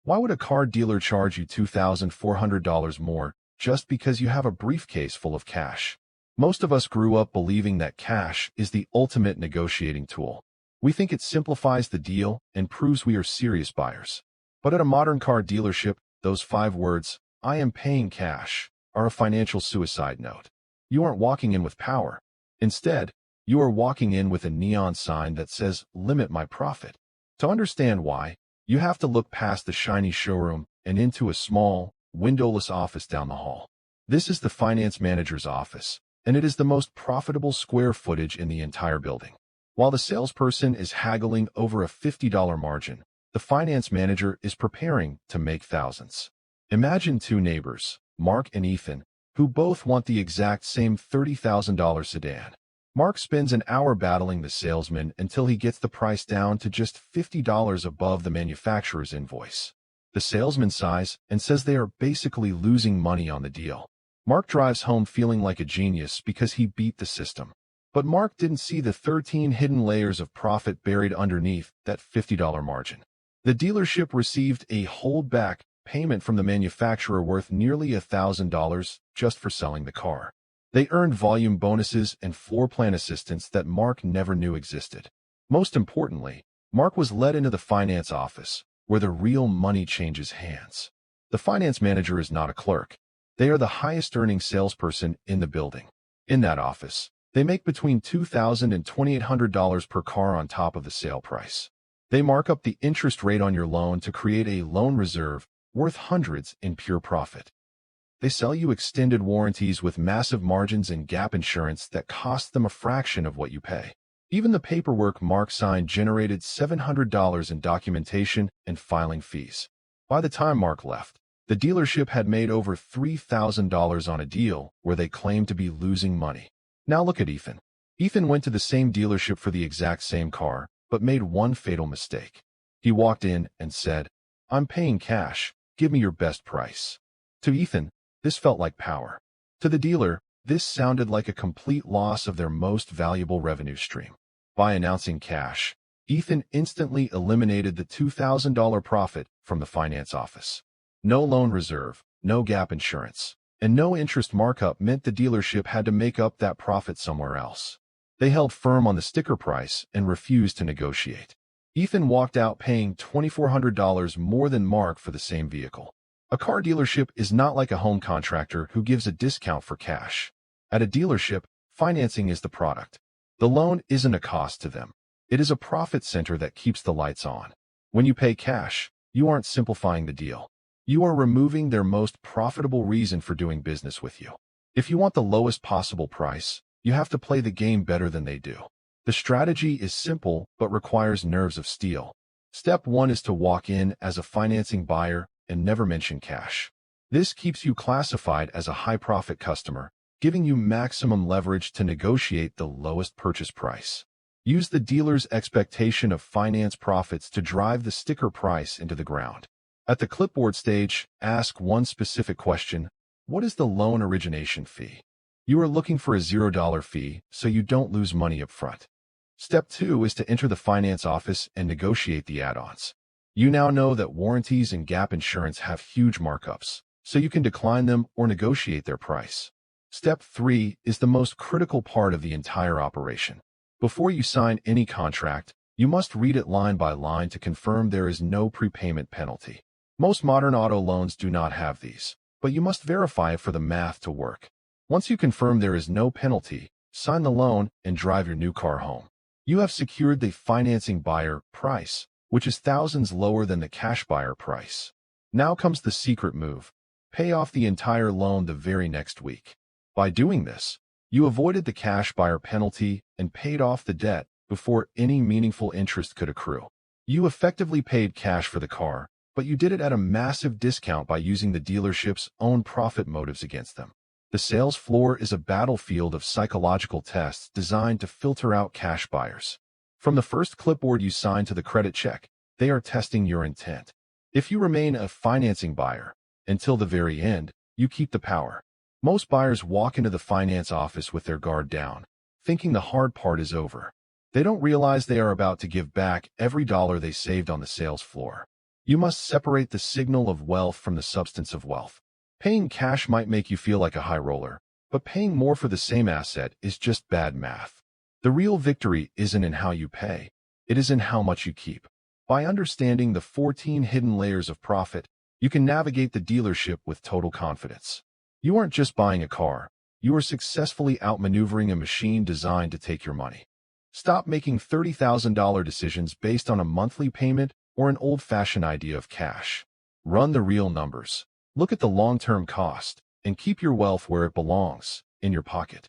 Why would a car dealer charge you $2,400 more just because you have a briefcase full of cash? Most of us grew up believing that cash is the ultimate negotiating tool. We think it simplifies the deal and proves we are serious buyers. But at a modern car dealership, those 5 words, "I am paying cash," are a financial suicide note. You aren't walking in with power. Instead, you are walking in with a neon sign that says, "Limit my profit." To understand why, you have to look past the shiny showroom and into a small, windowless office down the hall. This is the finance manager's office, and it is the most profitable square footage in the entire building. While the salesperson is haggling over a $50 margin, the finance manager is preparing to make thousands. Imagine 2 neighbors, Mark and Ethan, who both want the exact same $30,000 sedan. Mark spends an hour battling the salesman until he gets the price down to just $50 above the manufacturer's invoice. The salesman sighs and says they are basically losing money on the deal. Mark drives home feeling like a genius because he beat the system. But Mark didn't see the 13 hidden layers of profit buried underneath that $50 margin. The dealership received a holdback payment from the manufacturer worth nearly $1,000 just for selling the car. They earned volume bonuses and floor plan assistance that Mark never knew existed. Most importantly, Mark was led into the finance office, where the real money changes hands. The finance manager is not a clerk. They are the highest-earning salesperson in the building. In that office, they make between $2,000 and $2,800 per car on top of the sale price. They mark up the interest rate on your loan to create a loan reserve worth hundreds in pure profit. They sell you extended warranties with massive margins and gap insurance that cost them a fraction of what you pay. Even the paperwork Mark signed generated $700 in documentation and filing fees. By the time Mark left, the dealership had made over $3,000 on a deal where they claimed to be losing money. Now look at Ethan. Ethan went to the same dealership for the exact same car, but made one fatal mistake. He walked in and said, "I'm paying cash, give me your best price." To Ethan, this felt like power. To the dealer, this sounded like a complete loss of their most valuable revenue stream. By announcing cash, Ethan instantly eliminated the $2,000 profit from the finance office. No loan reserve, no gap insurance, and no interest markup meant the dealership had to make up that profit somewhere else. They held firm on the sticker price and refused to negotiate. Ethan walked out paying $2,400 more than Mark for the same vehicle. A car dealership is not like a home contractor who gives a discount for cash. At a dealership, financing is the product. The loan isn't a cost to them. It is a profit center that keeps the lights on. When you pay cash, you aren't simplifying the deal. You are removing their most profitable reason for doing business with you. If you want the lowest possible price, you have to play the game better than they do. The strategy is simple but requires nerves of steel. Step 1 is to walk in as a financing buyer and never mention cash. This keeps you classified as a high-profit customer, giving you maximum leverage to negotiate the lowest purchase price. Use the dealer's expectation of finance profits to drive the sticker price into the ground. At the clipboard stage, ask one specific question: what is the loan origination fee? You are looking for a $0 fee, so you don't lose money up front. Step 2 is to enter the finance office and negotiate the add-ons. You now know that warranties and gap insurance have huge markups, so you can decline them or negotiate their price. Step 3 is the most critical part of the entire operation. Before you sign any contract, you must read it line by line to confirm there is no prepayment penalty. Most modern auto loans do not have these, but you must verify it for the math to work. Once you confirm there is no penalty, sign the loan and drive your new car home. You have secured the financing buyer price, which is thousands lower than the cash buyer price. Now comes the secret move: pay off the entire loan the very next week. By doing this, you avoided the cash buyer penalty and paid off the debt before any meaningful interest could accrue. You effectively paid cash for the car, but you did it at a massive discount by using the dealership's own profit motives against them. The sales floor is a battlefield of psychological tests designed to filter out cash buyers. From the first clipboard you sign to the credit check, they are testing your intent. If you remain a financing buyer until the very end, you keep the power. Most buyers walk into the finance office with their guard down, thinking the hard part is over. They don't realize they are about to give back every dollar they saved on the sales floor. You must separate the signal of wealth from the substance of wealth. Paying cash might make you feel like a high roller, but paying more for the same asset is just bad math. The real victory isn't in how you pay, it is in how much you keep. By understanding the 14 hidden layers of profit, you can navigate the dealership with total confidence. You aren't just buying a car, you are successfully outmaneuvering a machine designed to take your money. Stop making $30,000 decisions based on a monthly payment or an old-fashioned idea of cash. Run the real numbers. Look at the long-term cost, and keep your wealth where it belongs, in your pocket.